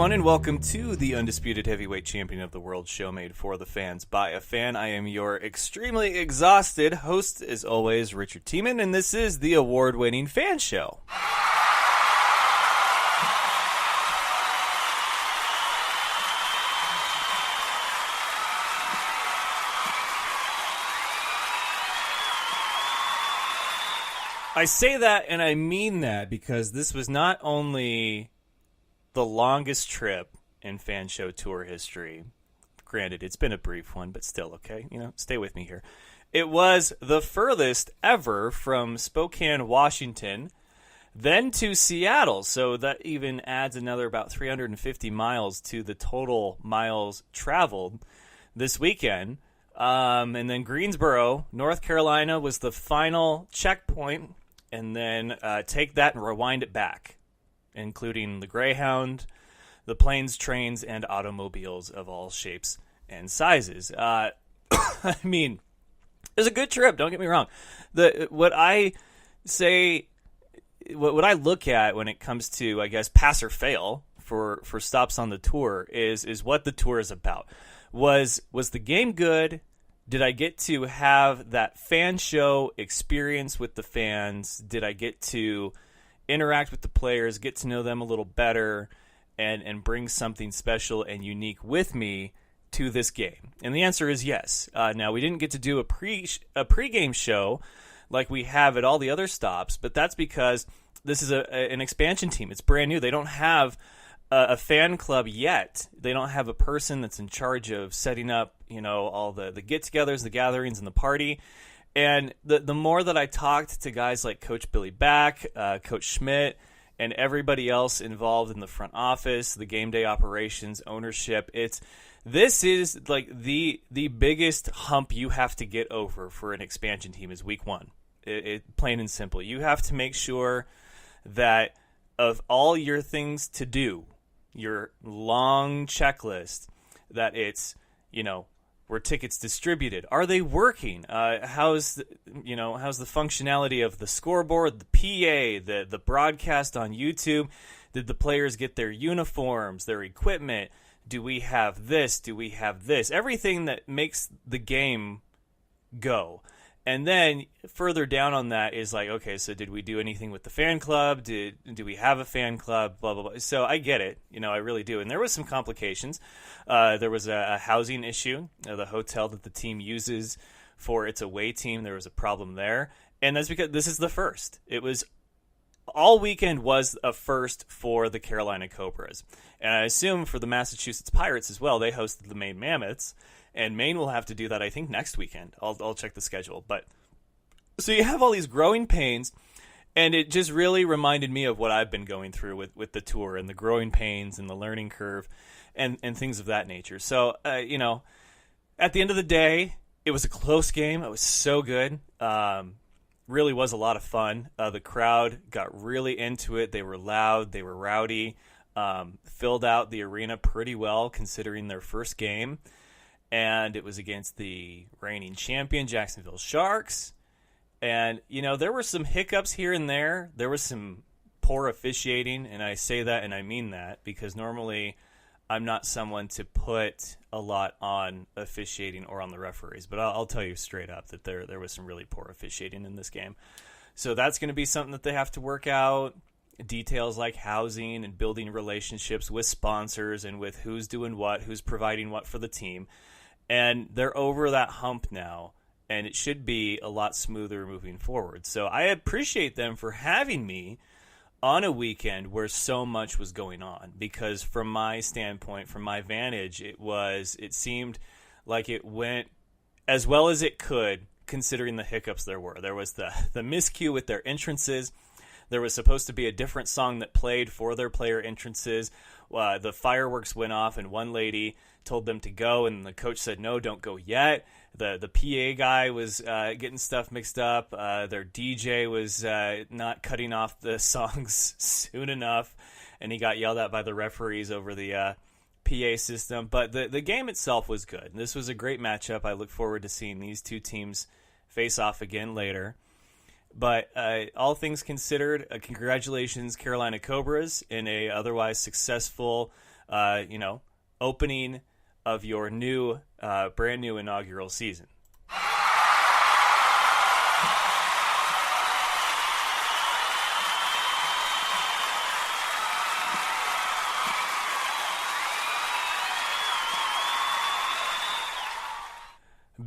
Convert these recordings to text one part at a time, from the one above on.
everyone, and welcome to the Undisputed Heavyweight Champion of the World show made for the fans by a fan. I am your extremely exhausted host, as always, Richard Tiemann, and this is the award-winning Fan Show. I say that and I mean that because this was not only the longest trip in Fan Show tour history. Granted, it's been a brief one, but still, okay? Stay with me here. It was the furthest ever from Spokane, Washington, then to Seattle. So that even adds another about 350 miles to the total miles traveled this weekend. And then Greensboro, North Carolina was the final checkpoint. And then take that and rewind it back, including the Greyhound, the planes, trains, and automobiles of all shapes and sizes. I mean, it was a good trip, don't get me wrong. What I look at when it comes to, I guess, pass or fail for stops on the tour is what the tour is about. Was the game good? Did I get to have that fan show experience with the fans? Did I get to interact with the players, get to know them a little better, and bring something special and unique with me to this game? And the answer is yes. Now, we didn't get to do a pregame show like we have at all the other stops, but that's because this is an expansion team. It's brand new. They don't have a fan club yet. They don't have a person that's in charge of setting up, all the get-togethers, the gatherings, and the party. And the more that I talked to guys like Coach Billy Back, Coach Schmidt, and everybody else involved in the front office, the game day operations, ownership, this is like the biggest hump you have to get over for an expansion team is week one. Plain and simple. You have to make sure that of all your things to do, your long checklist, that it's, were tickets distributed? Are they working? How's the functionality of the scoreboard, the PA, the broadcast on YouTube? Did the players get their uniforms, their equipment? Do we have this? Do we have this? Everything that makes the game go. And then further down on that is like, okay, so did we do anything with the fan club? Do we have a fan club? Blah, blah, blah. So I get it. I really do. And there was some complications. There was a housing issue. The hotel that the team uses for its away team, there was a problem there. And that's because this is the first. It was all weekend was a first for the Carolina Cobras. And I assume for the Massachusetts Pirates as well, they hosted the Maine Mammoths. And Maine will have to do that, I think, next weekend. I'll check the schedule. But so you have all these growing pains, and it just really reminded me of what I've been going through with the tour and the growing pains and the learning curve and things of that nature. So, at the end of the day, it was a close game. It was so good. Really was a lot of fun. The crowd got really into it. They were loud. They were rowdy. Filled out the arena pretty well considering their first game. And it was against the reigning champion, Jacksonville Sharks. And, there were some hiccups here and there. There was some poor officiating, and I say that and I mean that because normally I'm not someone to put a lot on officiating or on the referees. But I'll tell you straight up that there was some really poor officiating in this game. So that's going to be something that they have to work out. Details like housing and building relationships with sponsors and with who's doing what, who's providing what for the team. And they're over that hump now, and it should be a lot smoother moving forward. So I appreciate them for having me on a weekend where so much was going on, because from my standpoint, from my vantage, it seemed like it went as well as it could, considering the hiccups there were. There was the miscue with their entrances. There was supposed to be a different song that played for their player entrances. The fireworks went off, and one lady told them to go, and the coach said, no, don't go yet. The PA guy was getting stuff mixed up. Their DJ was not cutting off the songs soon enough, and he got yelled at by the referees over the PA system. But the game itself was good. This was a great matchup. I look forward to seeing these two teams face off again later. But all things considered, congratulations, Carolina Cobras, in a otherwise successful opening of your new, brand new inaugural season.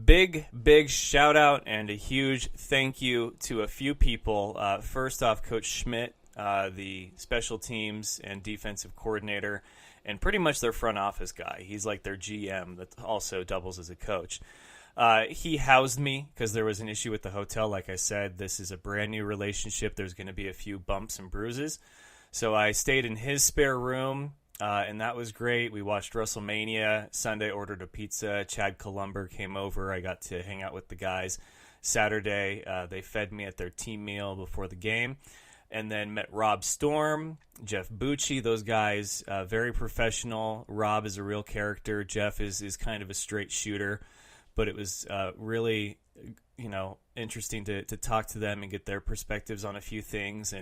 Big shout out and a huge thank you to a few people. First off, Coach Schmidt, the special teams and defensive coordinator, and pretty much their front office guy. He's like their GM that also doubles as a coach. He housed me because there was an issue with the hotel. Like I said, this is a brand new relationship. There's going to be a few bumps and bruises. So I stayed in his spare room. And that was great. We watched WrestleMania. Sunday, ordered a pizza. Chad Columber came over. I got to hang out with the guys. Saturday, they fed me at their team meal before the game. And then met Rob Storm, Jeff Bucci. Those guys, very professional. Rob is a real character. Jeff is kind of a straight shooter. But it was really, interesting to talk to them and get their perspectives on a few things.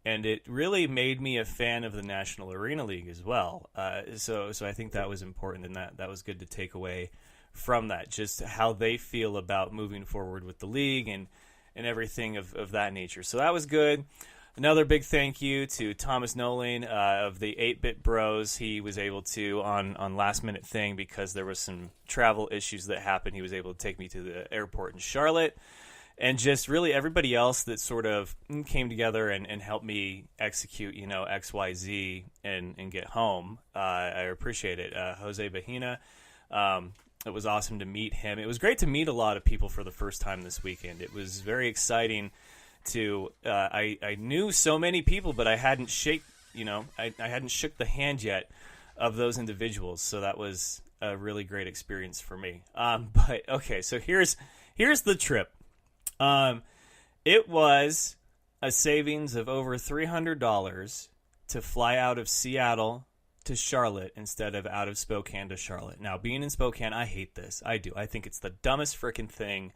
And it really made me a fan of the National Arena League as well. So I think that was important, and that was good to take away from that, just how they feel about moving forward with the league and everything of that nature. So that was good. Another big thank you to Thomas Nolan of the 8-Bit Bros. He was able to, on Last Minute Thing, because there was some travel issues that happened, he was able to take me to the airport in Charlotte. And just really everybody else that sort of came together and helped me execute, X, Y, Z and get home. I appreciate it. Jose Bahina, it was awesome to meet him. It was great to meet a lot of people for the first time this weekend. It was very exciting to, I knew so many people, but I hadn't I hadn't shook the hand yet of those individuals. So that was a really great experience for me. But okay, so here's the trip. It was a savings of over $300 to fly out of Seattle to Charlotte instead of out of Spokane to Charlotte. Now, being in Spokane, I hate this. I do. I think it's the dumbest freaking thing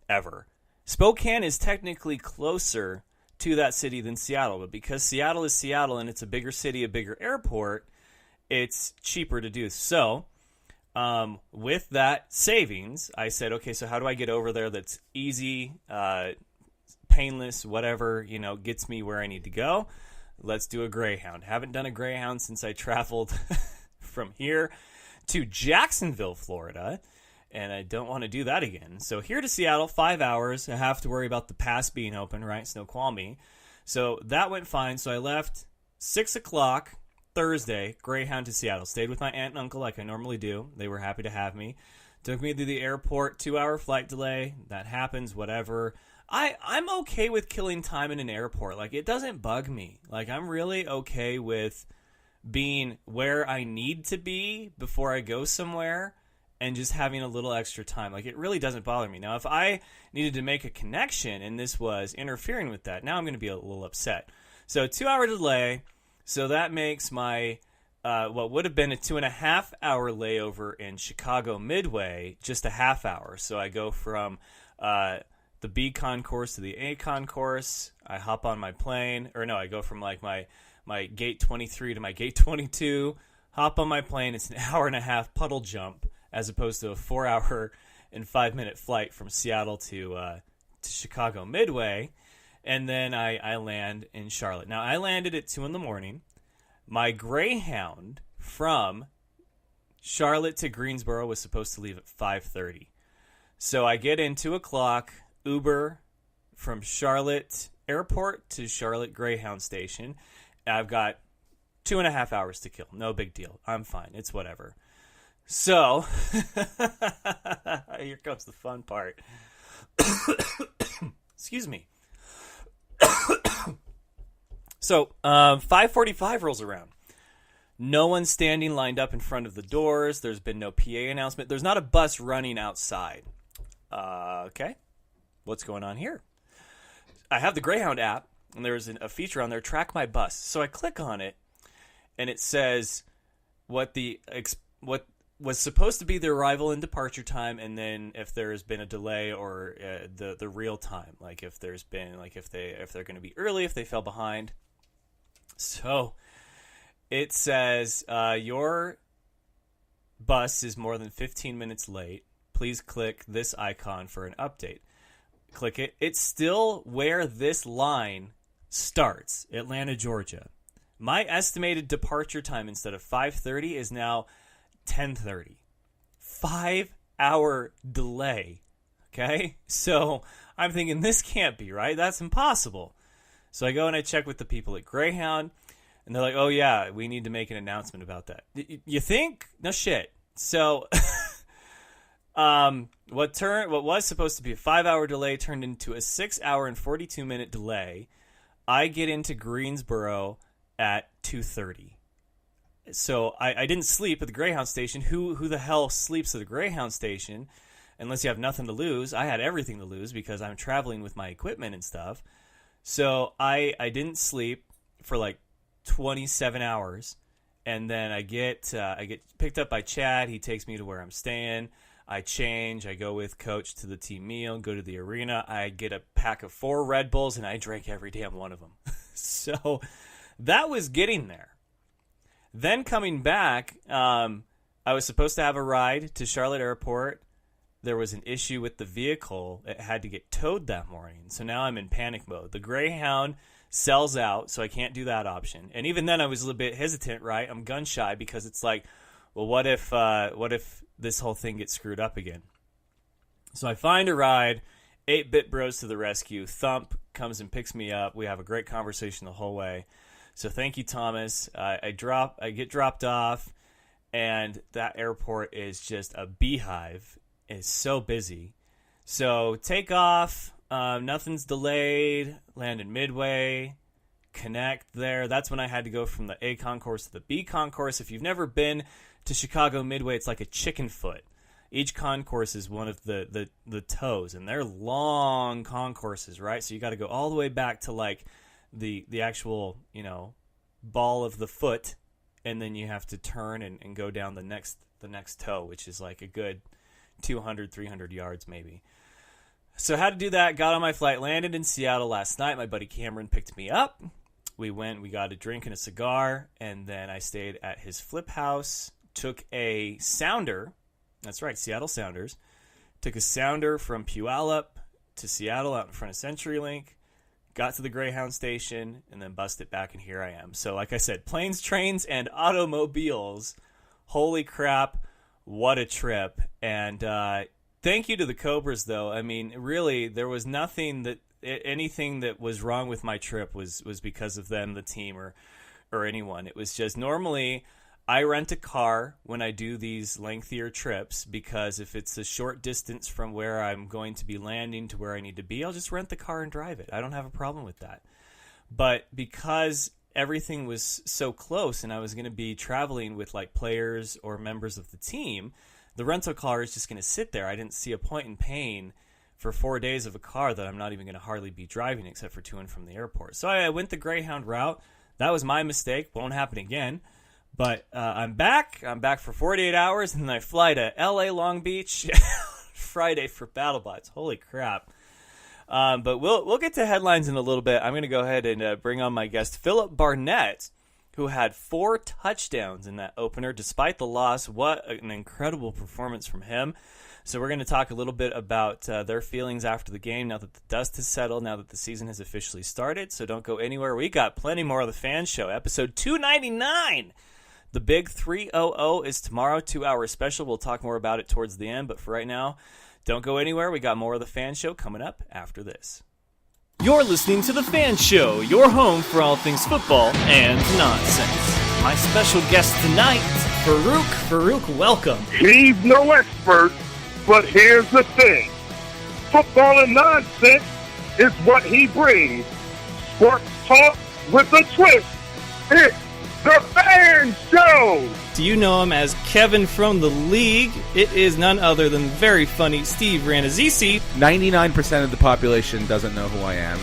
ever. Spokane is technically closer to that city than Seattle, but because Seattle is Seattle and it's a bigger city, a bigger airport, it's cheaper to do. So, with that savings, I said, okay, so how do I get over there that's easy, painless, whatever, gets me where I need to go? Let's do a Greyhound. Haven't done a Greyhound since I traveled from here to Jacksonville, Florida, and I don't want to do that again. So here to Seattle, 5 hours. I have to worry about the pass being open, right? Snoqualmie. So that went fine. So I left 6 o'clock Thursday, Greyhound to Seattle. Stayed with my aunt and uncle like I normally do. They were happy to have me. Took me to the airport, 2-hour flight delay. That happens, whatever. I'm okay with killing time in an airport. Like, it doesn't bug me. Like, I'm really okay with being where I need to be before I go somewhere and just having a little extra time. Like, it really doesn't bother me. Now, if I needed to make a connection and this was interfering with that, now I'm going to be a little upset. So, 2-hour delay. So that makes my what would have been a 2.5-hour layover in Chicago Midway just a half hour. So I go from the B concourse to the A concourse. I hop on my plane, I go from like my gate 23 to my gate 22. Hop on my plane. It's an hour and a half puddle jump as opposed to a 4-hour and 5-minute flight from Seattle to Chicago Midway. And then I land in Charlotte. Now, I landed at 2 in the morning. My Greyhound from Charlotte to Greensboro was supposed to leave at 5:30. So I get in 2 o'clock, Uber from Charlotte Airport to Charlotte Greyhound Station. I've got 2.5 hours to kill. No big deal. I'm fine. It's whatever. So, here comes the fun part. Excuse me. So, 5:45 rolls around. No one's standing lined up in front of the doors. There's been no PA announcement. There's not a bus running outside. Okay. What's going on here? I have the Greyhound app, and there's a feature on there, Track My Bus. So I click on it, and it says what was supposed to be the arrival and departure time, and then if there's been a delay or the real time, like if there's been if they're going to be early, if they fell behind. So it says, your bus is more than 15 minutes late. Please click this icon for an update. Click it. It's still where this line starts, Atlanta, Georgia. My estimated departure time instead of 5:30 is now 10:30. 5-hour delay. Okay? So I'm thinking this can't be right. That's impossible. So I go and I check with the people at Greyhound, and they're like, oh, yeah, we need to make an announcement about that. You think? No shit. So what was supposed to be a 5-hour delay turned into a 6-hour and 42-minute delay. I get into Greensboro at 2:30. So I didn't sleep at the Greyhound station. Who the hell sleeps at the Greyhound station unless you have nothing to lose? I had everything to lose because I'm traveling with my equipment and stuff. So I didn't sleep for like 27 hours. And then I get picked up by Chad. He takes me to where I'm staying. I change. I go with Coach to the team meal, go to the arena. I get a pack of 4 Red Bulls, and I drank every damn one of them. So that was getting there. Then coming back, I was supposed to have a ride to Charlotte Airport. There was an issue with the vehicle. It had to get towed that morning. So now I'm in panic mode. The Greyhound sells out, so I can't do that option. And even then I was a little bit hesitant, right? I'm gun shy because it's like, well, what if this whole thing gets screwed up again? So I find a ride, 8-Bit Bros to the rescue. Thump comes and picks me up. We have a great conversation the whole way. So thank you, Thomas. I get dropped off, and that airport is just a beehive. It's so busy. So take off. Nothing's delayed. Landed Midway. Connect there. That's when I had to go from the A concourse to the B concourse. If you've never been to Chicago Midway, it's like a chicken foot. Each concourse is one of the toes, and they're long concourses, right? So you got to go all the way back to like the actual, ball of the foot, and then you have to turn and go down the next toe, which is like a good 200, 300 yards maybe. So I had to do that, got on my flight, landed in Seattle last night. My buddy Cameron picked me up. We got a drink and a cigar, and then I stayed at his flip house, took a Sounder. That's right, Seattle Sounders. Took a Sounder from Puyallup to Seattle out in front of CenturyLink, got to the Greyhound station, and then busted back, and here I am. So like I said, planes, trains, and automobiles. Holy crap, what a trip. And thank you to the Cobras, though. I mean, really, there was anything that was wrong with my trip was because of them, the team, or anyone. It was just normally I rent a car when I do these lengthier trips because if it's a short distance from where I'm going to be landing to where I need to be, I'll just rent the car and drive it. I don't have a problem with that. But because everything was so close and I was going to be traveling with like players or members of the team, the rental car is just going to sit there. I didn't see a point in paying for 4 days of a car that I'm not even going to hardly be driving except for to and from the airport. So I went the Greyhound route. That was my mistake. Won't happen again. But I'm back. I'm back for 48 hours, and then I fly to L.A. Long Beach Friday for BattleBots. Holy crap. But we'll get to headlines in a little bit. I'm going to go ahead and bring on my guest, Philip Barnett, who had 4 touchdowns in that opener despite the loss. What an incredible performance from him. So we're going to talk a little bit about their feelings after the game now that the dust has settled, now that the season has officially started. So don't go anywhere. We got plenty more of the Fan Show, episode 299. The big 300 is tomorrow, 2-hour special. We'll talk more about it towards the end. But for right now, don't go anywhere. We got more of the Fan Show coming up after this. You're listening to The Fan Show, your home for all things football and nonsense. My special guest tonight, Farouk. Farouk, welcome. He's no expert, but here's the thing. Football and nonsense is what he brings. Sports talk with a twist. It's The Fan Show! Do you know him as Kevin from the League? It is none other than very funny Steve Ranazisi. 99% of the population doesn't know who I am,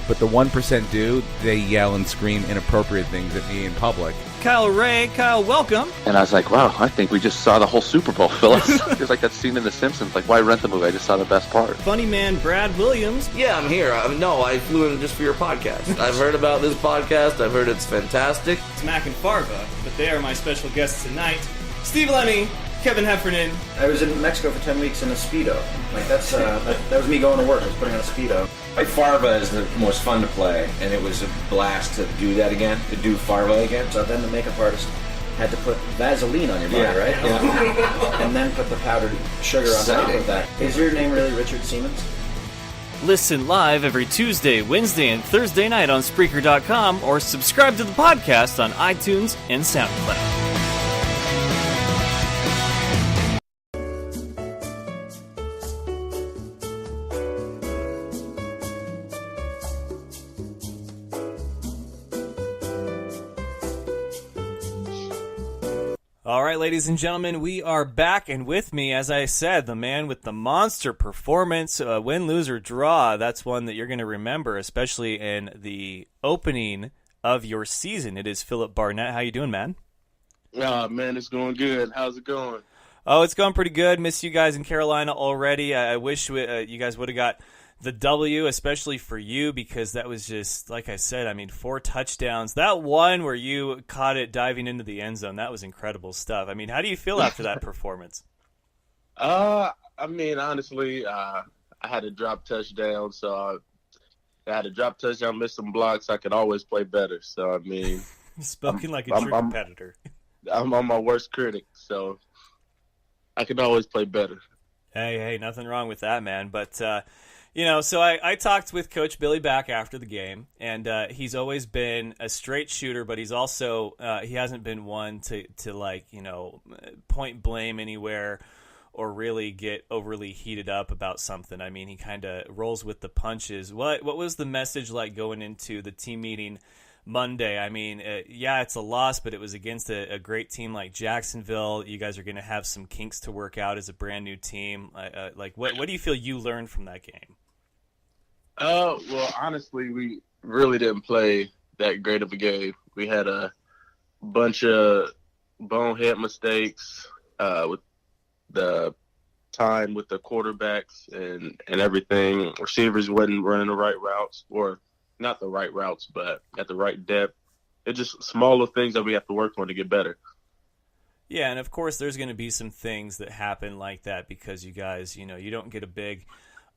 but the 1% do. They yell and scream inappropriate things at me in public. Kyle Ray. Kyle, welcome. And I was like, wow, I think we just saw the whole Super Bowl, Phyllis. It was like that scene in The Simpsons. Like, why rent the movie? I just saw the best part. Funny man Brad Williams. Yeah, I'm here. No, I flew in just for your podcast. I've heard about this podcast. I've heard it's fantastic. It's Mac and Farva, but they are my special guests tonight. Steve Lemmy, Kevin Heffernan. I was in Mexico for 10 weeks in a Speedo. Like, that was me going to work. I was putting on a Speedo. Farva is the most fun to play, and it was a blast to do that again, to do Farva again. So then the makeup artist had to put Vaseline on your body, right? Yeah. And then put the powdered sugar on top of that. Is your name really Richard Siemens? Listen live every Tuesday, Wednesday, and Thursday night on Spreaker.com or subscribe to the podcast on iTunes and SoundCloud. All right, ladies and gentlemen, we are back, and with me, as I said, the man with the monster performance, win, lose, or draw. That's one that you're going to remember, especially in the opening of your season. It is Philip Barnett. How you doing, man? Man, it's going good. How's it going? Oh, it's going pretty good. Miss you guys in Carolina already. I wish you guys would have got the W, especially for you, because that was just, like I said, I mean, 4 touchdowns. That one where you caught it diving into the end zone, that was incredible stuff. I mean, how do you feel after that performance? I mean, honestly, I had a drop touchdown, so I had a drop touchdown, missed some blocks. I could always play better. So, I mean, spoken like a true competitor. I'm my worst critic, so I could always play better. Hey, nothing wrong with that, man. But, so I talked with Coach Billy Back after the game, and he's always been a straight shooter, but he's also he hasn't been one to point blame anywhere or really get overly heated up about something. I mean, he kind of rolls with the punches. What was the message like going into the team meeting Monday? I mean, it's a loss, but it was against a great team like Jacksonville. You guys are going to have some kinks to work out as a brand new team. What do you feel you learned from that game? Well, honestly, we really didn't play that great of a game. We had a bunch of bonehead mistakes with the time with the quarterbacks and everything. Receivers wasn't running the right routes, or not the right routes, but at the right depth. It's just smaller things that we have to work on to get better. Yeah, and of course there's going to be some things that happen like that because you guys, you don't get a big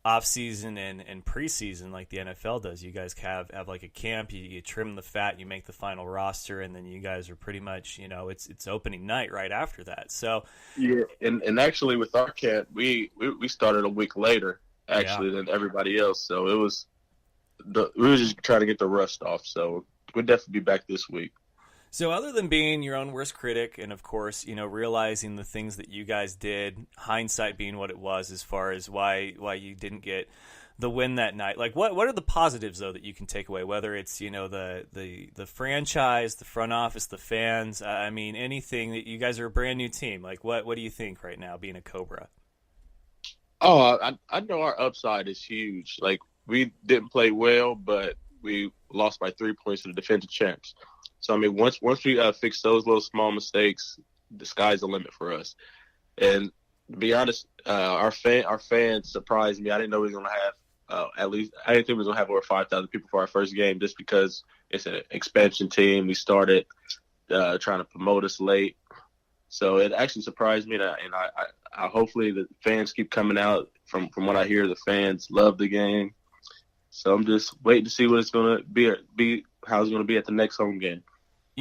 off-season and preseason like the NFL does. You guys have like a camp, you trim the fat, you make the final roster, and then you guys are pretty much, it's opening night right after that. So yeah, and actually with our camp, we started a week later actually than everybody else. So it was we were just trying to get the rust off. So we'll definitely be back this week. So other than being your own worst critic and, of course, realizing the things that you guys did, hindsight being what it was as far as why you didn't get the win that night, like what are the positives, though, that you can take away, whether it's, the franchise, the front office, the fans, I mean, anything that you guys are a brand new team. Like what do you think right now being a Cobra? Oh, I know our upside is huge. Like we didn't play well, but we lost by 3 points to the defending champs. So, I mean, once we fix those little small mistakes, the sky's the limit for us. And to be honest, our fans surprised me. I didn't know we were going to have I didn't think we were going to have over 5,000 people for our first game just because it's an expansion team. We started trying to promote us late. So it actually surprised me, and I hopefully the fans keep coming out. From what I hear, the fans love the game. So I'm just waiting to see what it's going to be how it's going to be at the next home game.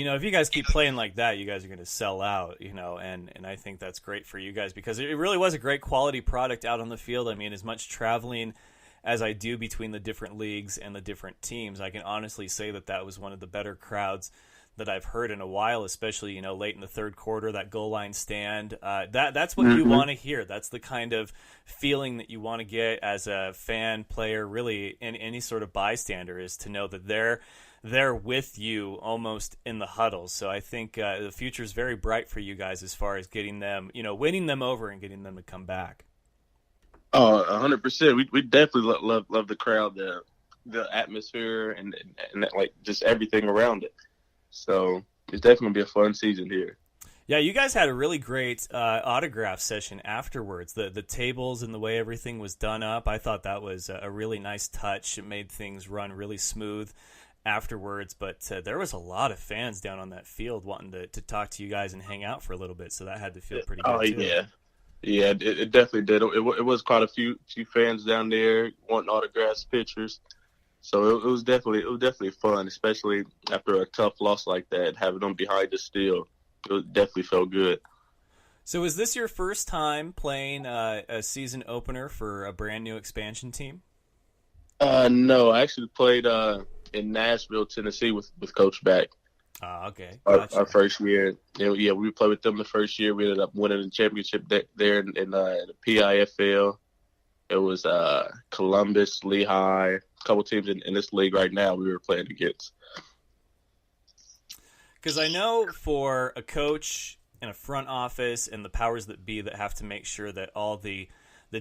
If you guys keep playing like that, you guys are going to sell out, and I think that's great for you guys because it really was a great quality product out on the field. I mean, as much traveling as I do between the different leagues and the different teams, I can honestly say that was one of the better crowds that I've heard in a while, especially, late in the third quarter, that goal line stand. That's what you want to hear. That's the kind of feeling that you want to get as a fan, player, really any sort of bystander, is to know that they're with you almost in the huddles. So I think the future is very bright for you guys as far as getting them, winning them over and getting them to come back. Oh, 100%. We definitely love the crowd, the atmosphere, and like just everything around it. So it's definitely gonna be a fun season here. Yeah, you guys had a really great autograph session afterwards. The tables and the way everything was done up, I thought that was a really nice touch. It made things run really smooth afterwards. But there was a lot of fans down on that field wanting to talk to you guys and hang out for a little bit, so that had to feel pretty good. Oh, too. yeah, it definitely did. It was quite a few fans down there wanting autographs, pictures. So it was definitely fun, especially after a tough loss like that, having them behind us still. It definitely felt good. So is this your first time playing a season opener for a brand new expansion team? No, I actually played in Nashville, Tennessee with Coach Back. Okay. Our, Gotcha. our first year. Yeah, we played with them the first year. We ended up winning the championship there in the PIFL. It was Columbus, Lehigh, a couple teams in this league right now we were playing against. Because I know for a coach and a front office and the powers that be that have to make sure that all the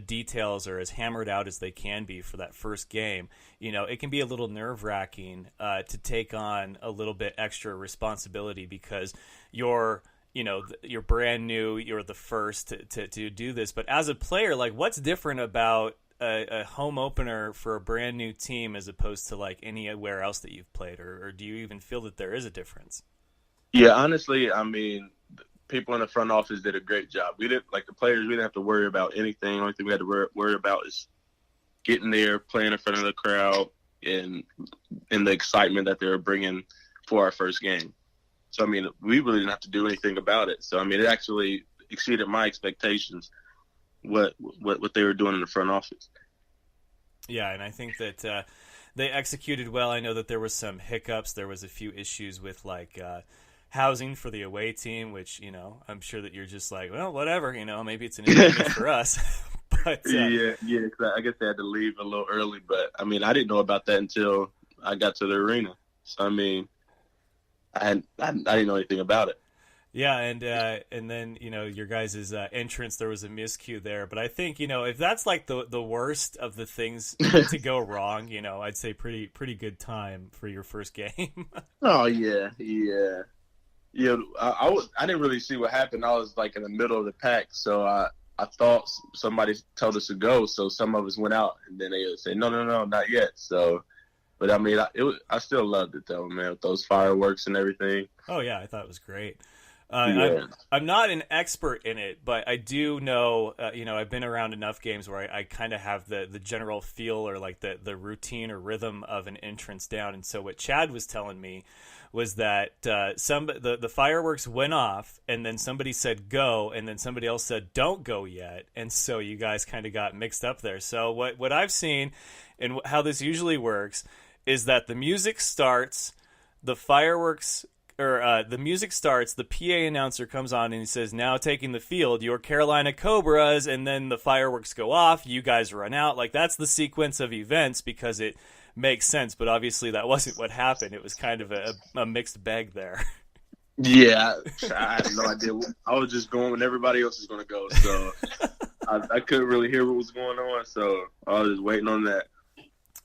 details are as hammered out as they can be for that first game, it can be a little nerve-wracking to take on a little bit extra responsibility because you're brand new, you're the first to do this. But as a player, like, what's different about a home opener for a brand new team as opposed to like anywhere else that you've played, or do you even feel that there is a difference? Yeah, honestly, I mean, people in the front office did a great job. We didn't, like the players, we didn't have to worry about anything. The only thing we had to worry about is getting there, playing in front of the crowd, and the excitement that they were bringing for our first game. So, I mean, we really didn't have to do anything about it. So, I mean, it actually exceeded my expectations, what they were doing in the front office. Yeah, and I think that they executed well. I know that there was some hiccups. There was a few issues with, like, housing for the away team, which, I'm sure that you're just like, well, whatever, maybe it's an advantage for us. But yeah, cause I guess they had to leave a little early, but I mean, I didn't know about that until I got to the arena. So I mean, I didn't know anything about it. Yeah, and then your guys' entrance, there was a miscue there, but I think if that's like the worst of the things to go wrong, I'd say pretty good time for your first game. Oh yeah. I didn't really see what happened. I was like in the middle of the pack, so I thought somebody told us to go, so some of us went out, and then they said, no, not yet. So, but I mean, I still loved it though, man, with those fireworks and everything. Oh yeah, I thought it was great. Yeah. I'm not an expert in it, but I do know, I've been around enough games where I kind of have the general feel or like the routine or rhythm of an entrance down. And so what Chad was telling me was that the fireworks went off, and then somebody said go, and then somebody else said don't go yet, and so you guys kind of got mixed up there. So what I've seen and how this usually works is that the music starts, the fireworks. The music starts, the PA announcer comes on and he says, now taking the field, your Carolina Cobras, and then the fireworks go off, you guys run out. Like, that's the sequence of events because it makes sense, but obviously that wasn't what happened. It was kind of a mixed bag there. Yeah, I had no idea. I was just going when everybody else was going to go, so I couldn't really hear what was going on, so I was just waiting on that.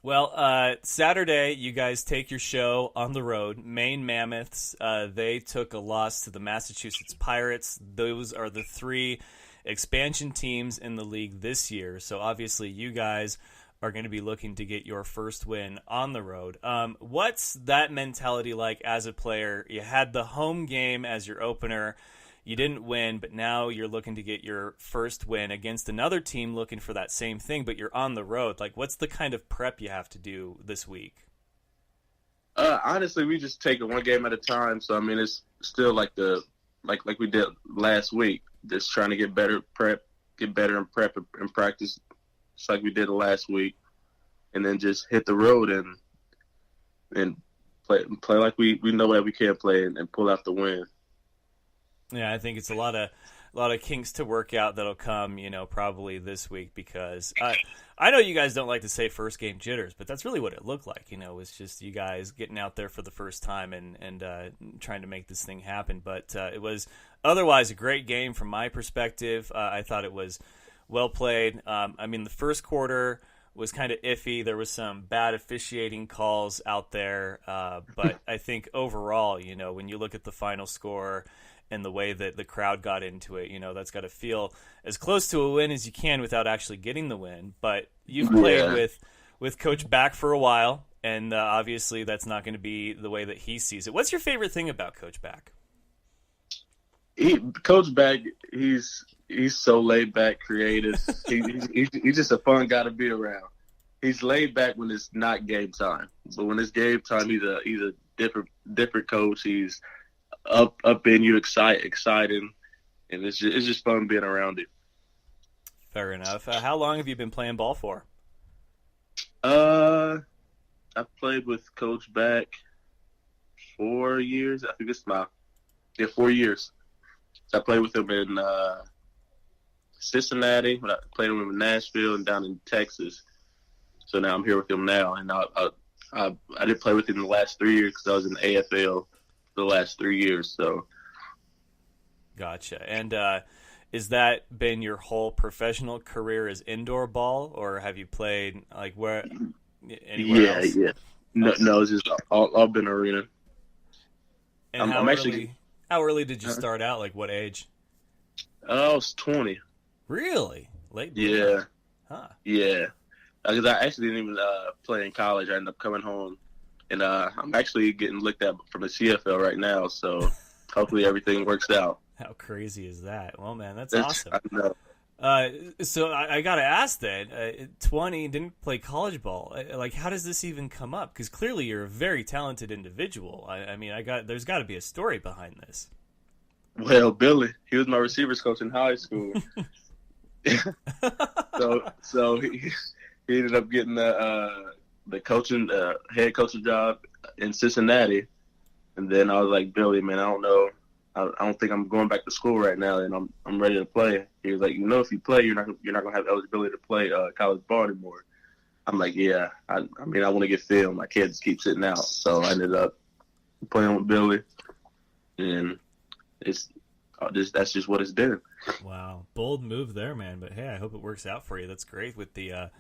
Well, Saturday, you guys take your show on the road. Maine Mammoths, they took a loss to the Massachusetts Pirates. Those are the three expansion teams in the league this year. So obviously you guys are going to be looking to get your first win on the road. What's that mentality like as a player? You had the home game as your opener. You didn't win, but now you're looking to get your first win against another team looking for that same thing, but you're on the road. Like, what's the kind of prep you have to do this week? Honestly, we just take it one game at a time. So, I mean, it's still like we did last week, just trying to get better in prep and practice just like we did last week, and then just hit the road and play like we know that we can play and pull out the win. Yeah, I think it's a lot of kinks to work out that'll come, probably this week, because I know you guys don't like to say first game jitters, but that's really what it looked like. It's just you guys getting out there for the first time and trying to make this thing happen. But it was otherwise a great game from my perspective. I thought it was well played. I mean, the first quarter was kind of iffy. There was some bad officiating calls out there, but I think overall, when you look at the final score and the way that the crowd got into it, that's got to feel as close to a win as you can without actually getting the win. But you've played with Coach Back for a while, and obviously that's not going to be the way that he sees it. What's your favorite thing about Coach Back? Coach Back, he's so laid back, creative. He's just a fun guy to be around. He's laid back when it's not game time, but when it's game time, he's a different coach. He's up in you, exciting, and it's just fun being around him. Fair enough. How long have you been playing ball for? I played with Coach Back 4 years. I think it's 4 years. So I played with him in Cincinnati. When I played with him in Nashville and down in Texas. So now I'm here with him now, and I did play with him the last 3 years because I was in the AFL the last 3 years. So, gotcha. And is that been your whole professional career as indoor ball, or have you played where? Anywhere else? Yeah. No, it's just all been arena. And how early did you start out? Like what age? I was 20. Really? Late? Yeah. Huh. Yeah. Because I actually didn't even play in college. I ended up coming home, and I'm actually getting looked at from the CFL right now. So hopefully everything works out. How crazy is that? Well, man, that's awesome. I know. So I got to ask then, 20, didn't play college ball. How does this even come up? Because clearly you're a very talented individual. There's got to be a story behind this. Well, Billy, he was my receivers coach in high school. so he ended up getting the coaching head coaching job in Cincinnati, and then I was like, Billy, man, I don't know. I don't think I'm going back to school right now, and I'm ready to play. He was like, if you play, you're not gonna have eligibility to play college ball anymore. I'm like, yeah. I want to get filmed. I can't just keep sitting out. So I ended up playing with Billy, and that's just what it's been. Wow, bold move there, man. But hey, I hope it works out for you. That's great with the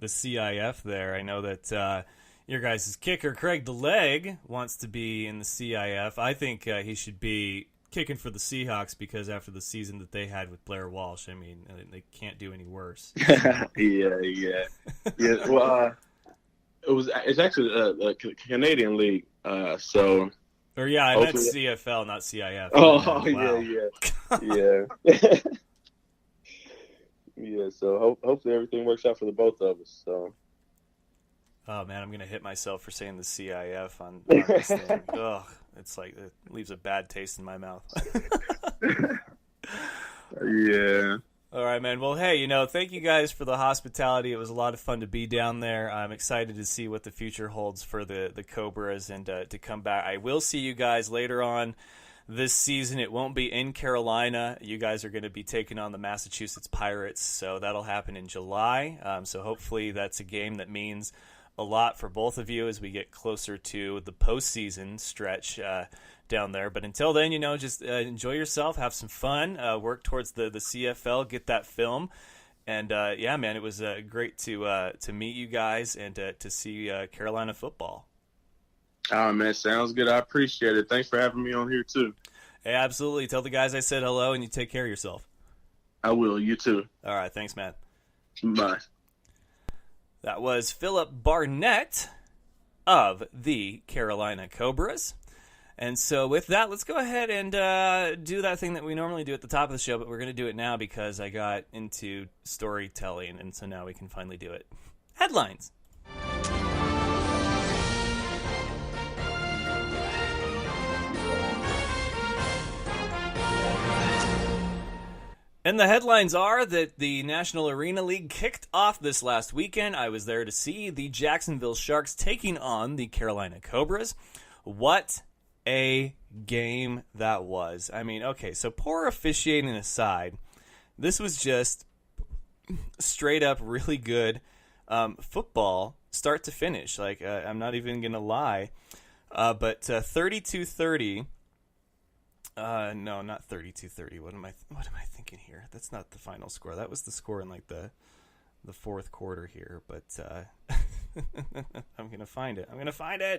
CIF there. I know that your guys' kicker, Craig DeLeg, wants to be in the CIF. I think he should be kicking for the Seahawks because after the season that they had with Blair Walsh, they can't do any worse. Yeah. Well, it's actually a Canadian league, so. Or yeah, I meant CFL, not CIF. Oh, wow. yeah. Yeah. So hopefully everything works out for the both of us. So. Oh man, I'm gonna hit myself for saying the CIF on this thing. Ugh, it's like it leaves a bad taste in my mouth. Yeah. All right, man. Well, hey, thank you guys for the hospitality. It was a lot of fun to be down there. I'm excited to see what the future holds for the Cobras and to come back. I will see you guys later on this season. It won't be in Carolina. You guys are going to be taking on the Massachusetts Pirates, so that'll happen in July. So hopefully that's a game that means a lot for both of you as we get closer to the postseason stretch down there. But until then, just enjoy yourself, have some fun, work towards the CFL, get that film. And yeah, man, it was great to meet you guys and to see Carolina football. Oh, man, sounds good. I appreciate it. Thanks for having me on here, too. Hey, absolutely. Tell the guys I said hello, and you take care of yourself. I will. You, too. All right. Thanks, man. Bye. That was Philip Barnett of the Carolina Cobras. And so with that, let's go ahead and do that thing that we normally do at the top of the show, but we're going to do it now because I got into storytelling, and so now we can finally do it. Headlines. And the headlines are that the National Arena League kicked off this last weekend. I was there to see the Jacksonville Sharks taking on the Carolina Cobras. What a game that was. Okay, so poor officiating aside, this was just straight up really good football start to finish. I'm not even going to lie. But 32-30... no, not 32-30. What am I thinking here? That's not the final score. That was the score in the the fourth quarter here, but I'm gonna find it.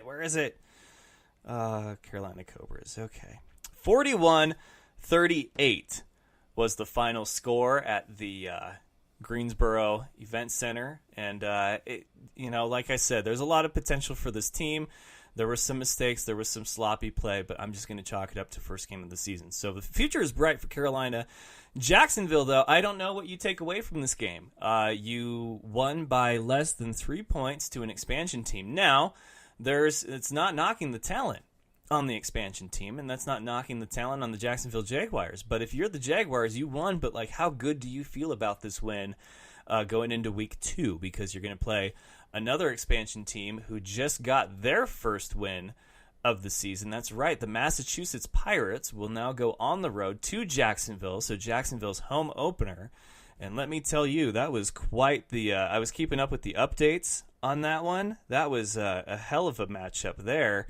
Where is it? Carolina Cobras. Okay, 41-38 was the final score at the Greensboro Event Center, and like I said, there's a lot of potential for this team. There were some mistakes, there was some sloppy play, but I'm just going to chalk it up to first game of the season. So the future is bright for Carolina. Jacksonville, though, I don't know what you take away from this game. You won by less than 3 points to an expansion team. Now, it's not knocking the talent on the expansion team, and that's not knocking the talent on the Jacksonville Jaguars. But if you're the Jaguars, you won, but how good do you feel about this win going into week 2? Because you're going to play another expansion team who just got their first win of the season. That's right. The Massachusetts Pirates will now go on the road to Jacksonville. So Jacksonville's home opener. And let me tell you, that was quite the I was keeping up with the updates on that one. That was a hell of a matchup there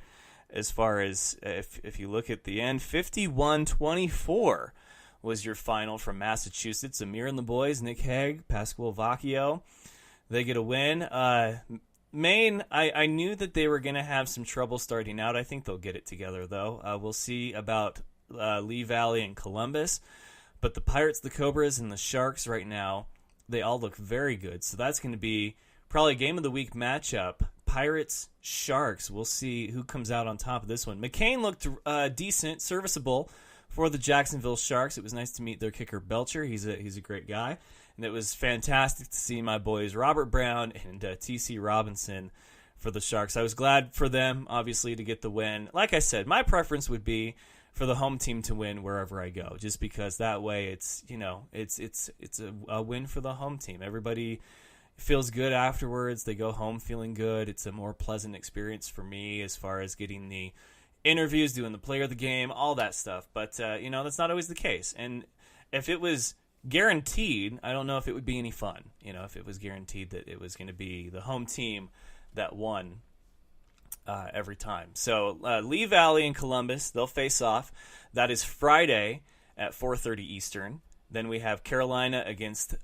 as far as if you look at the end. 51-24 was your final from Massachusetts. Amir and the boys, Nick Hague, Pasquale Vacchio, they get a win. Maine, I knew that they were going to have some trouble starting out. I think they'll get it together, though. We'll see about Lee Valley and Columbus. But the Pirates, the Cobras, and the Sharks right now, they all look very good. So that's going to be probably a game of the week matchup. Pirates, Sharks. We'll see who comes out on top of this one. McCain looked decent, serviceable for the Jacksonville Sharks. It was nice to meet their kicker Belcher. He's a great guy. And it was fantastic to see my boys Robert Brown and T.C. Robinson for the Sharks. I was glad for them, obviously, to get the win. Like I said, my preference would be for the home team to win wherever I go, just because that way it's a win for the home team. Everybody feels good afterwards. They go home feeling good. It's a more pleasant experience for me as far as getting the interviews, doing the player of the game, all that stuff. But that's not always the case. And if it was guaranteed, I don't know if it would be any fun. If it was guaranteed that it was going to be the home team that won every time. So Lee Valley and Columbus, they'll face off. That is Friday at 4:30 Eastern. Then we have Carolina against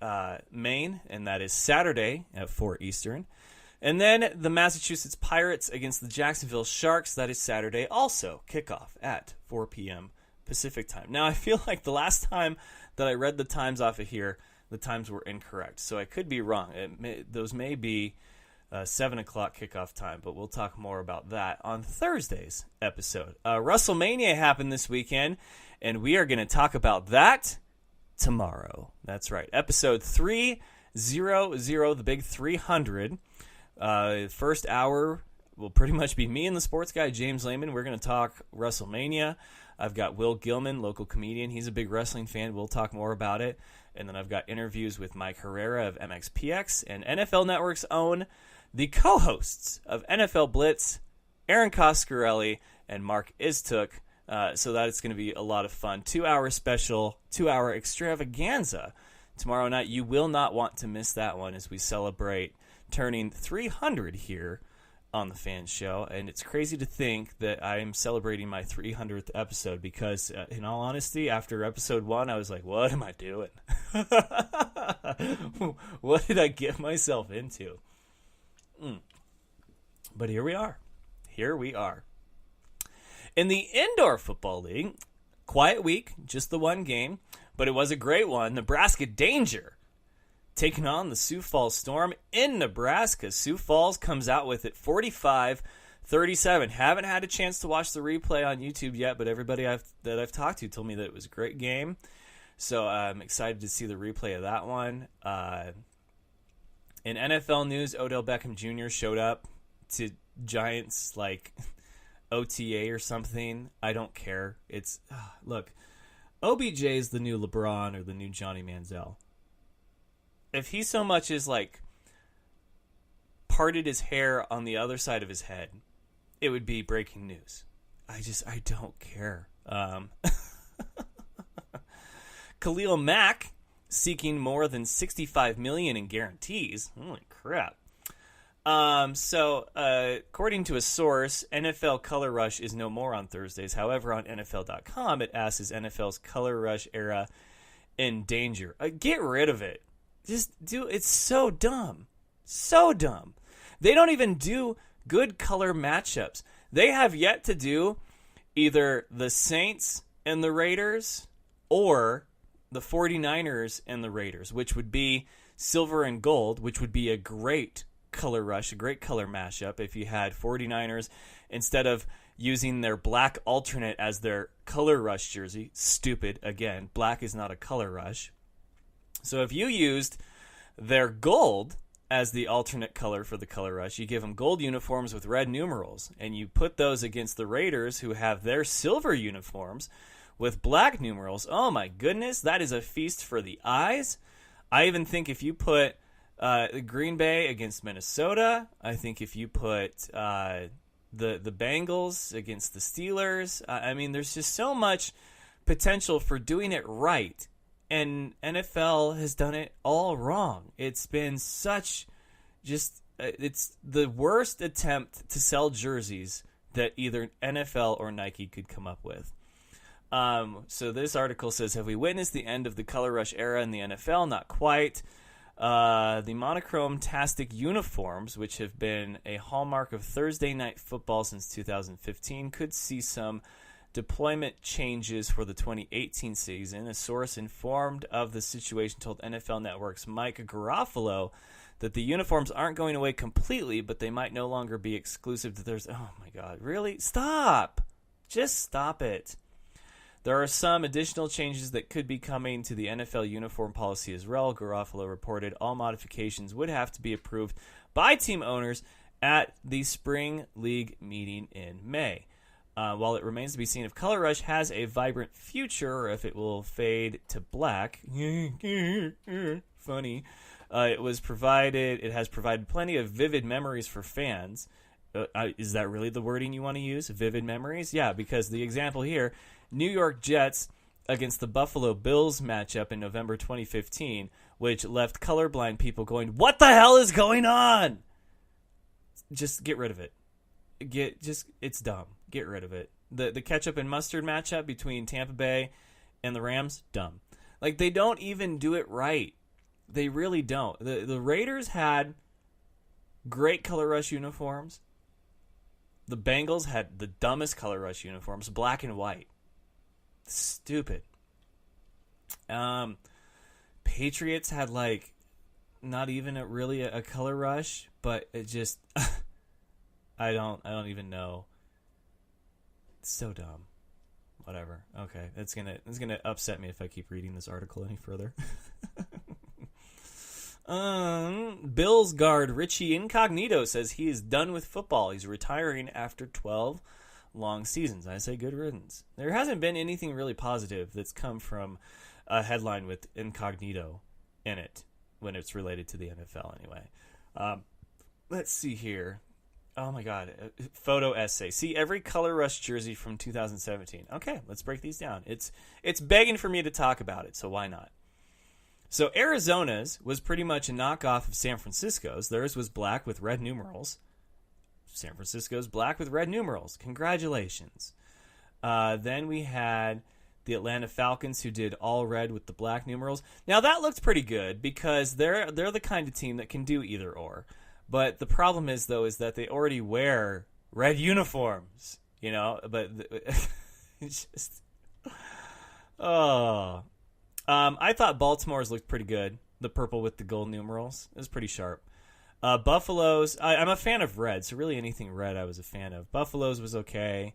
Maine, and that is Saturday at 4 Eastern. And then the Massachusetts Pirates against the Jacksonville Sharks. That is Saturday also, kickoff at 4 p.m. Pacific time. Now, I feel like the last time that I read the times off of here, the times were incorrect. So I could be wrong. Those may be 7 o'clock kickoff time, but we'll talk more about that on Thursday's episode. WrestleMania happened this weekend, and we are going to talk about that tomorrow. That's right. Episode 300, the big 300. First hour will pretty much be me and the sports guy, James Lehman. We're going to talk WrestleMania. I've got Will Gilman, local comedian. He's a big wrestling fan. We'll talk more about it. And then I've got interviews with Mike Herrera of MXPX and NFL Network's own, the co-hosts of NFL Blitz, Aaron Coscarelli and Mark Istuk. So that is going to be a lot of fun. 2-hour special, 2-hour extravaganza tomorrow night. You will not want to miss that one as we celebrate turning 300 here on the Fan Show. And it's crazy to think that I am celebrating my 300th episode because, in all honesty, after episode 1, I was like, what am I doing? What did I get myself into? But here we are. Here we are. In the Indoor Football League, quiet week, just the one game, but it was a great one. Nebraska Danger taking on the Sioux Falls Storm in Nebraska. Sioux Falls comes out with it 45-37. Haven't had a chance to watch the replay on YouTube yet, but everybody that I've talked to told me that it was a great game. So I'm excited to see the replay of that one. In NFL news, Odell Beckham Jr. showed up to Giants OTA or something. I don't care. Look, OBJ is the new LeBron or the new Johnny Manziel. If he so much as parted his hair on the other side of his head, it would be breaking news. I don't care. Khalil Mack seeking more than $65 million in guarantees. Holy crap. So, according to a source, NFL Color Rush is no more on Thursdays. However, on NFL.com, it asks, is NFL's Color Rush era in danger? Get rid of it. It's so dumb. So dumb. They don't even do good color matchups. They have yet to do either the Saints and the Raiders or the 49ers and the Raiders, which would be silver and gold, which would be a great color rush, a great color mashup if you had 49ers instead of using their black alternate as their color rush jersey. Stupid. Again, black is not a color rush. So if you used their gold as the alternate color for the color rush, you give them gold uniforms with red numerals, and you put those against the Raiders, who have their silver uniforms with black numerals. Oh my goodness, that is a feast for the eyes. I even think if you put Green Bay against Minnesota, I think if you put the Bengals against the Steelers, I mean, there's just so much potential for doing it right. And NFL has done it all wrong. It's been it's the worst attempt to sell jerseys that either NFL or Nike could come up with. So this article says, have we witnessed the end of the color rush era in the NFL? Not quite. The monochrome-tastic uniforms, which have been a hallmark of Thursday night football since 2015, could see some deployment changes for the 2018 season. A source informed of the situation told NFL Network's Mike Garofalo that the uniforms aren't going away completely, but they might no longer be exclusive to theirs. Oh my God, really? Stop! Just stop it. There are some additional changes that could be coming to the NFL uniform policy as well. Garofalo reported all modifications would have to be approved by team owners at the Spring League meeting in May. While it remains to be seen if Color Rush has a vibrant future or if it will fade to black, funny, it has provided plenty of vivid memories for fans. Is that really the wording you want to use? Vivid memories? Yeah, because the example here, New York Jets against the Buffalo Bills matchup in November 2015, which left colorblind people going, what the hell is going on? Just get rid of it. It's dumb. Get rid of it. The ketchup and mustard matchup between Tampa Bay and the Rams, dumb. Like, they don't even do it right. They really don't. The Raiders had great color rush uniforms. The Bengals had the dumbest color rush uniforms, black and white. Stupid. Patriots had like not even a color rush, but it just I don't even know. It's so dumb. Whatever. Okay, it's gonna upset me if I keep reading this article any further. Bills guard Richie Incognito says he is done with football. He's retiring after 12 long seasons. I say good riddance. There hasn't been anything really positive that's come from a headline with Incognito in it when it's related to the NFL anyway. Let's see here. Oh my God. Photo essay. See every Color Rush jersey from 2017. Okay, let's break these down. It's begging for me to talk about it, so why not? So Arizona's was pretty much a knockoff of San Francisco's. Theirs was black with red numerals. San Francisco's black with red numerals. Congratulations. Then we had the Atlanta Falcons, who did all red with the black numerals. Now that looked pretty good because they're the kind of team that can do either or. But the problem is that they already wear red uniforms, you know. But it's just I thought Baltimore's looked pretty good. The purple with the gold numerals, it was pretty sharp. Buffalo's, I'm a fan of red, so really anything red I was a fan of. Buffalo's was okay.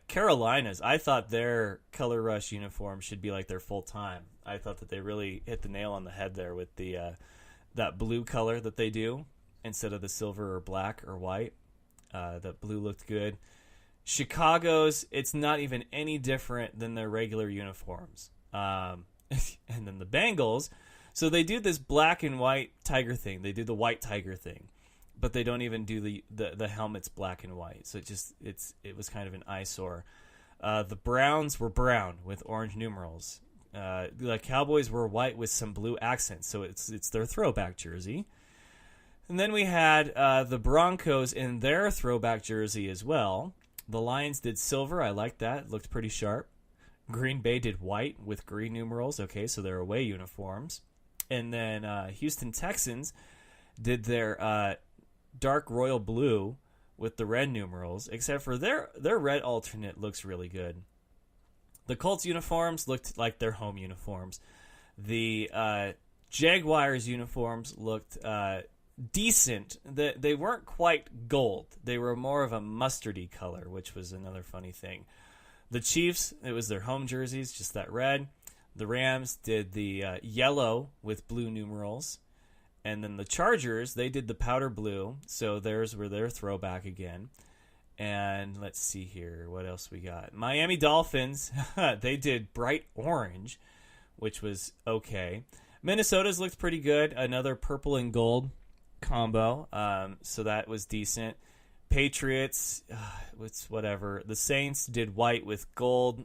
Carolina's, I thought their Color Rush uniform should be like their full time. I thought that they really hit the nail on the head there with the that blue color that they do instead of the silver or black or white. That blue looked good. Chicago's, it's not even any different than their regular uniforms. And then the Bengals, so they do this black and white tiger thing. They do the white tiger thing, but they don't even do the helmets black and white. So it was kind of an eyesore. The Browns were brown with orange numerals. The Cowboys were white with some blue accents. So it's their throwback jersey. And then we had the Broncos in their throwback jersey as well. The Lions did silver. I liked that. It looked pretty sharp. Green Bay did white with green numerals. Okay, so they're away uniforms. And then Houston Texans did their dark royal blue with the red numerals, except for their red alternate looks really good. The Colts uniforms looked like their home uniforms. The Jaguars uniforms looked decent. They weren't quite gold. They were more of a mustardy color, which was another funny thing. The Chiefs, it was their home jerseys, just that red. The Rams did the yellow with blue numerals. And then the Chargers, they did the powder blue, so theirs were their throwback again. And let's see here, what else we got? Miami Dolphins, they did bright orange, which was okay. Minnesota's looked pretty good, another purple and gold combo, so that was decent. Patriots, it's whatever. The Saints did white with gold,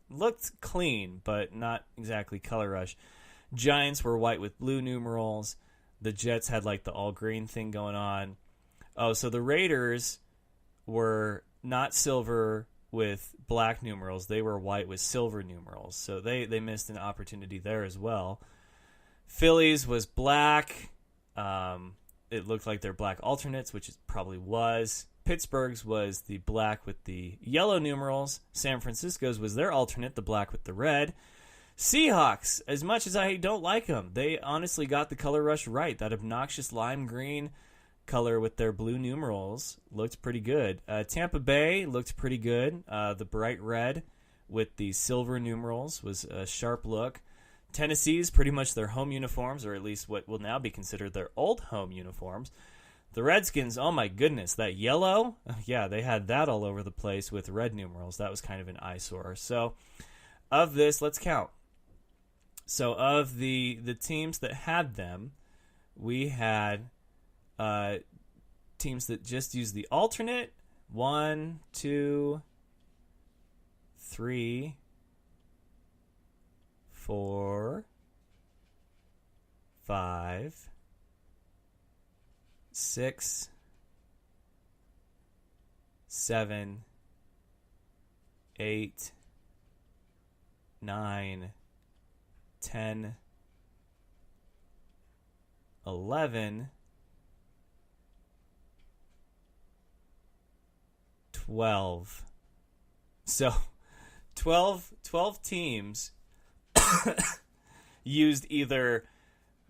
looked clean, but not exactly color rush. Giants were white with blue numerals. The Jets had like the all green thing going on. Oh, so the Raiders were not silver with black numerals. They were white with silver numerals. So they missed an opportunity there as well. Phillies was black. It looked like their black alternates, which it probably was. Pittsburgh's was the black with the yellow numerals. San Francisco's was their alternate, the black with the red. Seahawks, as much as I don't like them, they honestly got the color rush right. That obnoxious lime green color with their blue numerals looked pretty good. Tampa Bay looked pretty good. The bright red with the silver numerals was a sharp look. Tennessee's pretty much their home uniforms, or at least what will now be considered their old home uniforms. The Redskins, oh my goodness, that yellow, yeah, they had that all over the place with red numerals. That was kind of an eyesore. So of this, let's count. So of the teams that had them, we had teams that just used the alternate. 1, 2, 3, 4, 5, 6, 7, 8, 9, 10, 11, 12. So 12 teams used either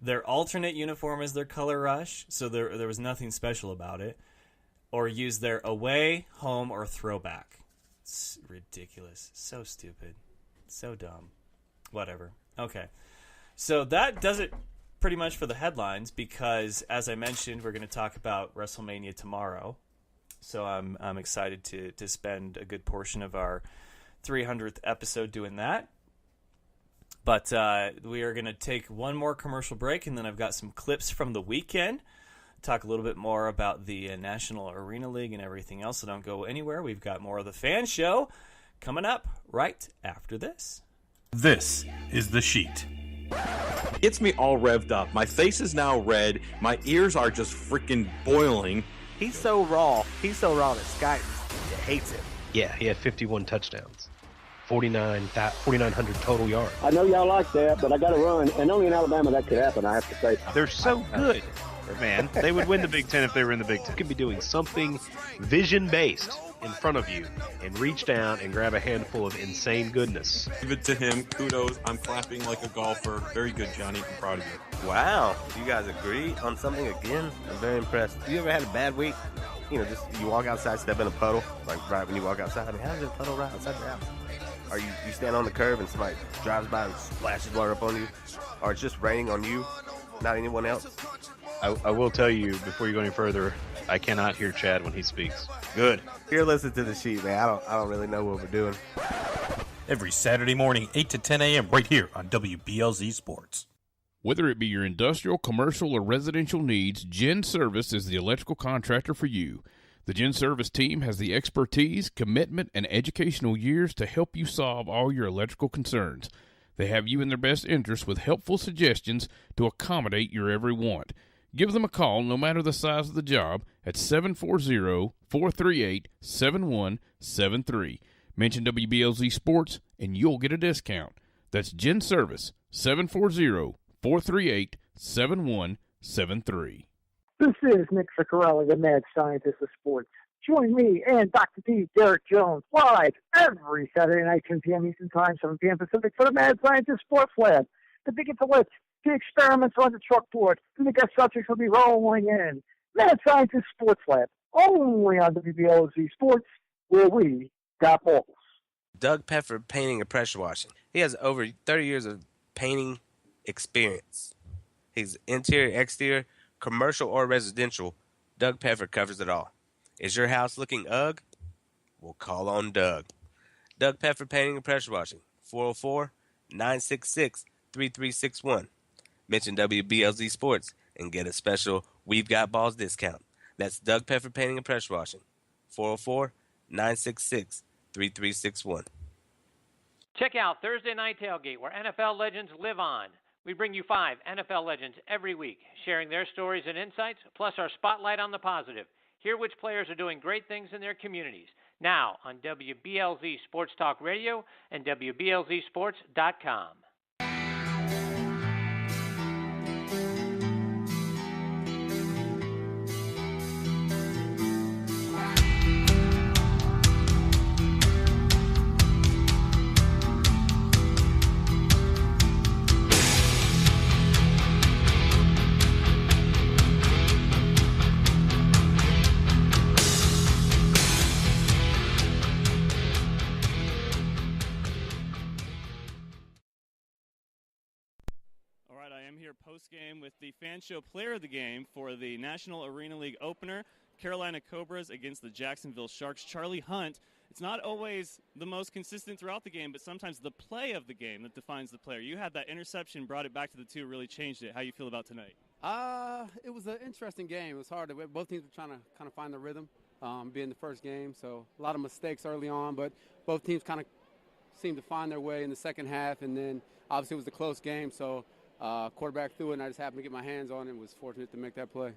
their alternate uniform as their color rush, so there was nothing special about it, or used their away, home, or throwback. It's ridiculous. So stupid. So dumb. Whatever. Okay. So that does it pretty much for the headlines, because, as I mentioned, we're going to talk about WrestleMania tomorrow. So I'm excited to spend a good portion of our 300th episode doing that. But we are going to take one more commercial break, and then I've got some clips from the weekend. Talk a little bit more about the National Arena League and everything else, so don't go anywhere. We've got more of the Fan Show coming up right after this. This is The Sheet. Gets me all revved up. My face is now red. My ears are just freaking boiling. He's so raw that Sky hates him. Yeah, he had 51 touchdowns. 4,900 total yards. I know y'all like that, but I got to run. And only in Alabama that could happen, I have to say. They're so good, man. They would win the Big Ten if they were in the Big Ten. You could be doing something vision-based in front of you and reach down and grab a handful of insane goodness. Give it to him. Kudos. I'm clapping like a golfer. Very good, Johnny. I'm proud of you. Wow. You guys agree on something again? I'm very impressed. You ever had a bad week? You know, just you walk outside, step in a puddle, like right when you walk outside. I mean, how's a puddle right outside your house? Or you stand on the curb and somebody drives by and splashes water up on you? Or it's just raining on you, not anyone else? I will tell you, before you go any further, I cannot hear Chad when he speaks. Good. Here, listen to the sheet, man. I don't really know what we're doing. Every Saturday morning, 8 to 10 a.m. right here on WBLZ Sports. Whether it be your industrial, commercial, or residential needs, Gen Service is the electrical contractor for you. The Gen Service team has the expertise, commitment, and educational years to help you solve all your electrical concerns. They have you in their best interest with helpful suggestions to accommodate your every want. Give them a call, no matter the size of the job, at 740-438-7173. Mention WBLZ Sports, and you'll get a discount. That's Gen Service, 740-438-7173. 438-7173. This is Nick Ciccarelli, the mad scientist of sports. Join me and Dr. D, Derek Jones, live every Saturday night, 10 p.m. Eastern Time, 7 p.m. Pacific, for the Mad Scientist Sports Lab. The big intellects, the experiments on the chalkboard, and the guest subjects will be rolling in. Mad Scientist Sports Lab, only on WBLZ Sports, where we got balls. Doug Peffer Painting and Pressure Washing. He has over 30 years of painting experience. He's interior, exterior, commercial, or residential. Doug Peffer covers it all. Is your house looking ugh? We'll call on Doug. Doug Peffer Painting and Pressure Washing. 404-966-3361. Mention WBLZ Sports and get a special We've Got Balls discount. That's Doug Peffer Painting and Pressure Washing. 404-966-3361. Check out Thursday Night Tailgate, where NFL legends live on. We bring you 5 NFL legends every week, sharing their stories and insights, plus our spotlight on the positive. Hear which players are doing great things in their communities. Now on WBLZ Sports Talk Radio and WBLZSports.com. Here post-game with the Fan Show Player of the Game for the National Arena League opener, Carolina Cobras against the Jacksonville Sharks. Charlie Hunt. It's not always the most consistent throughout the game, but sometimes the play of the game that defines the player. You had that interception, brought it back to the 2, really changed it. How you feel about tonight? It was an interesting game. It was hard. Both teams were trying to kind of find the rhythm, being the first game. So a lot of mistakes early on, but both teams kind of seemed to find their way in the second half. And then obviously it was a close game, so quarterback threw it, and I just happened to get my hands on it and was fortunate to make that play.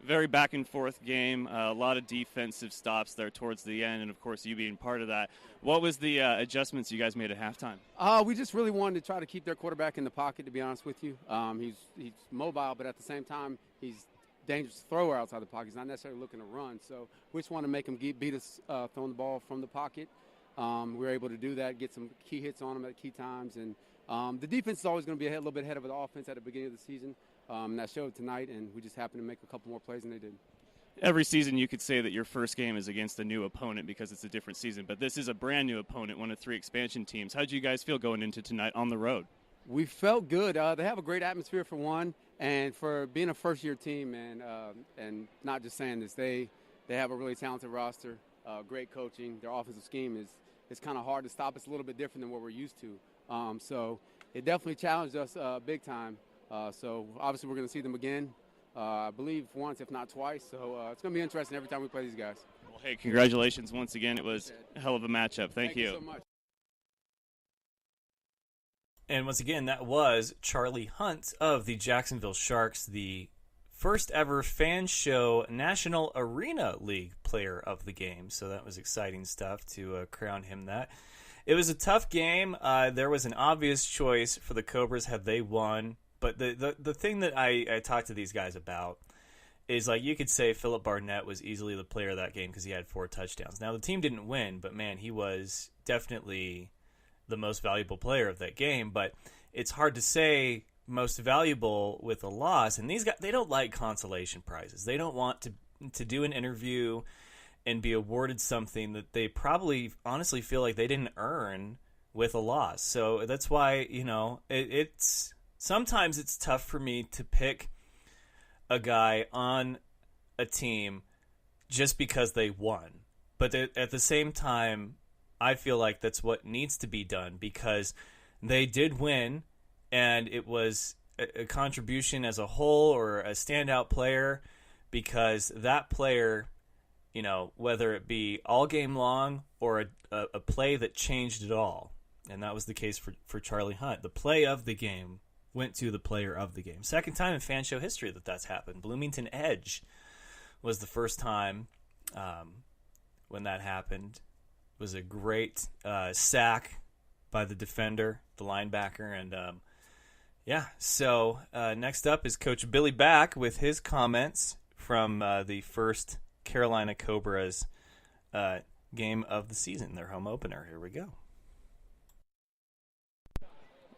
Very back and forth game, a lot of defensive stops there towards the end, and of course you being part of that. What was the adjustments you guys made at halftime? We just really wanted to try to keep their quarterback in the pocket, to be honest with you. He's mobile, but at the same time he's a dangerous thrower outside the pocket. He's not necessarily looking to run, so we just want to make him beat us throwing the ball from the pocket. We were able to do that, get some key hits on him at key times, and the defense is always going to be a little bit ahead of the offense at the beginning of the season. That showed tonight, and we just happened to make a couple more plays than they did. Every season you could say that your first game is against a new opponent because it's a different season, but this is a brand new opponent, one of 3 expansion teams. How did you guys feel going into tonight on the road? We felt good. They have a great atmosphere for one, and for being a first-year team, and not just saying this, they have a really talented roster, great coaching. Their offensive scheme is kind of hard to stop. It's a little bit different than what we're used to. So it definitely challenged us big time. So obviously we're going to see them again, I believe once, if not twice. So it's going to be interesting every time we play these guys. Well, hey, congratulations once again. It was a hell of a matchup. Thank you so much. And once again, that was Charlie Hunt of the Jacksonville Sharks, the first ever Fan Show National Arena League Player of the Game. So that was exciting stuff to crown him that. It was a tough game. There was an obvious choice for the Cobras had they won. But the thing that I talked to these guys about is, like, you could say Philip Barnett was easily the player of that game because he had 4 touchdowns. Now, the team didn't win, but, man, he was definitely the most valuable player of that game. But it's hard to say most valuable with a loss. And these guys, they don't like consolation prizes. They don't want to do an interview and be awarded something that they probably honestly feel like they didn't earn with a loss. So that's why, it's sometimes it's tough for me to pick a guy on a team just because they won. But at the same time, I feel like that's what needs to be done because they did win, and it was a contribution as a whole or a standout player because that player, whether it be all game long or a play that changed it all. And that was the case for Charlie Hunt. The play of the game went to the player of the game. Second time in Fan Show history that's happened. Bloomington Edge was the first time when that happened. It was a great sack by the defender, the linebacker, and Yeah, so next up is Coach Billy Back with his comments from the first Carolina Cobras game of the season, their home opener. Here we go.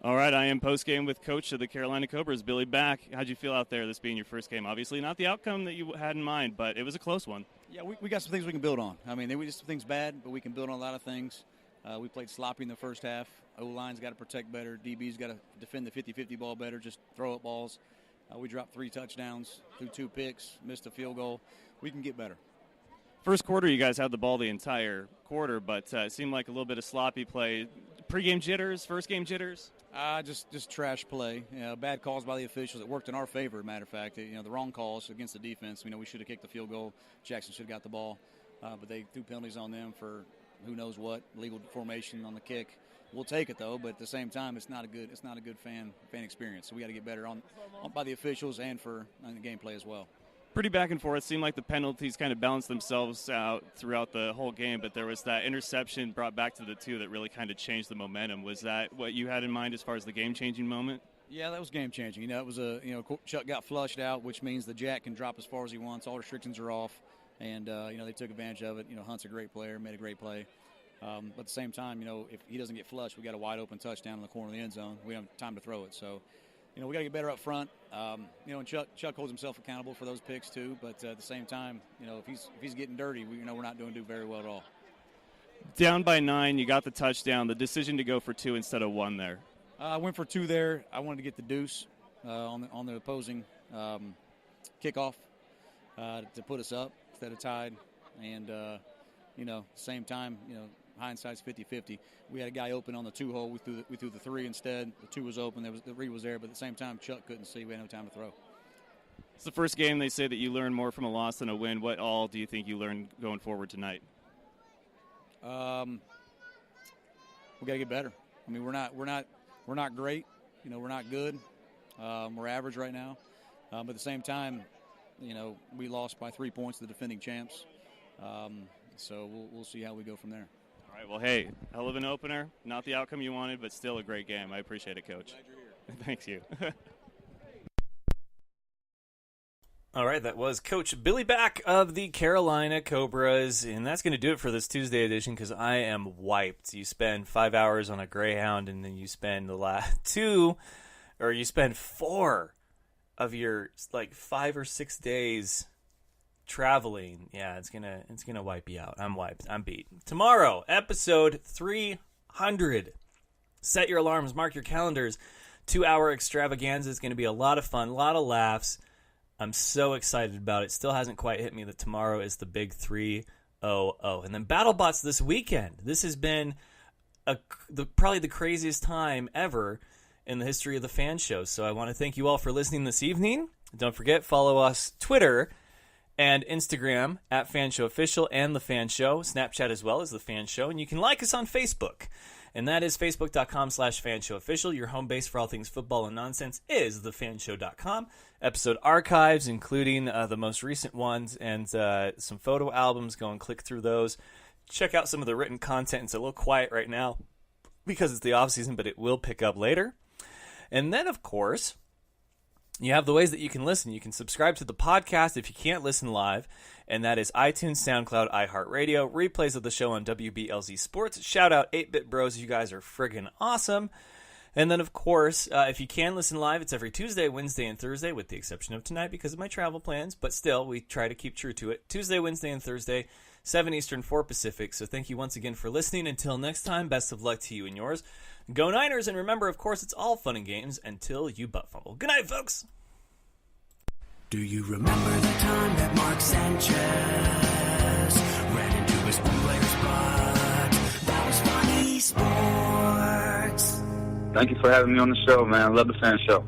All right, I am post-game with Coach of the Carolina Cobras, Billy Back. How'd you feel out there, this being your first game? Obviously not the outcome that you had in mind, but it was a close one. Yeah, we got some things we can build on. I mean, there were just some things bad, but we can build on a lot of things. We played sloppy in the first half. O-line's got to protect better. DB's got to defend the 50-50 ball better, just throw up balls. We dropped 3 touchdowns, threw 2 picks, missed a field goal. We can get better. First quarter, you guys had the ball the entire quarter, but it seemed like a little bit of sloppy play. Pre-game jitters, first-game jitters? Just trash play. Bad calls by the officials. It worked in our favor, matter of fact. The wrong calls against the defense. We should have kicked the field goal. Jackson should have got the ball. But they threw penalties on them for who knows what, legal formation on the kick. We'll take it, though, but at the same time, it's not a good fan experience. So we got to get better on by the officials and for the gameplay as well. Pretty back and forth. Seemed like the penalties kind of balanced themselves out throughout the whole game, but there was that interception brought back to the 2 that really kind of changed the momentum. Was that what you had in mind as far as the game-changing moment? Yeah, that was game-changing. It was Chuck got flushed out, which means the jack can drop as far as he wants. All restrictions are off, and they took advantage of it. Hunt's a great player, made a great play. But at the same time, if he doesn't get flushed, we got a wide-open touchdown in the corner of the end zone. We don't have time to throw it, so. We got to get better up front. And Chuck holds himself accountable for those picks too. But at the same time, if he's getting dirty, we're not doing very well at all. Down by 9, you got the touchdown. The decision to go for 2 instead of 1 there. I went for 2 there. I wanted to get the deuce on the opposing kickoff to put us up instead of tied. And same time, hindsight's 50-50. We had a guy open on the 2 hole. We threw the 3 instead. The 2 was open. The read was there, but at the same time, Chuck couldn't see. We had no time to throw. It's the first game. They say that you learn more from a loss than a win. What all do you think you learned going forward tonight? We got to get better. I mean, we're not great. We're not good. We're average right now. But at the same time, we lost by 3 points to the defending champs. So we'll see how we go from there. All right, well, hey, hell of an opener. Not the outcome you wanted, but still a great game. I appreciate it, Coach. Glad you're here. Thanks, you. All right, that was Coach Billy Back of the Carolina Cobras, and that's going to do it for this Tuesday edition because I am wiped. You spend 5 hours on a Greyhound, and then you spend the last 4 of your 5 or 6 days traveling. Yeah, it's gonna wipe you out. I'm wiped. I'm beat. Tomorrow, episode 300. Set your alarms, mark your calendars. 2-hour extravaganza is going to be a lot of fun, a lot of laughs. I'm so excited about it. Still hasn't quite hit me that tomorrow is the big 300. And then BattleBots this weekend. This has been probably the craziest time ever in the history of the Fan Show. So I want to thank you all for listening this evening. Don't forget, follow us Twitter and Instagram at Fan Show Official and The Fan Show. Snapchat as well as The Fan Show. And you can like us on Facebook. And that is facebook.com/fanshowofficial. Your home base for all things football and nonsense is thefanshow.com. Episode archives, including the most recent ones and some photo albums. Go and click through those. Check out some of the written content. It's a little quiet right now because it's the off season, but it will pick up later. And then, of course, you have the ways that you can listen. You can subscribe to the podcast if you can't listen live, and that is iTunes, SoundCloud, iHeartRadio, replays of the show on WBLZ Sports. Shout out 8-Bit Bros. You guys are friggin' awesome. And then, of course, if you can listen live, it's every Tuesday, Wednesday, and Thursday, with the exception of tonight because of my travel plans. But still, we try to keep true to it. Tuesday, Wednesday, and Thursday, 7 Eastern, 4 Pacific. So thank you once again for listening. Until next time, best of luck to you and yours. Go Niners, and remember, of course, it's all fun and games until you butt fumble. Good night, folks. Do you remember the time that Mark Sanchez ran into his own player's butt? That was funny sports. Thank you for having me on the show, man. I love the Fan Show.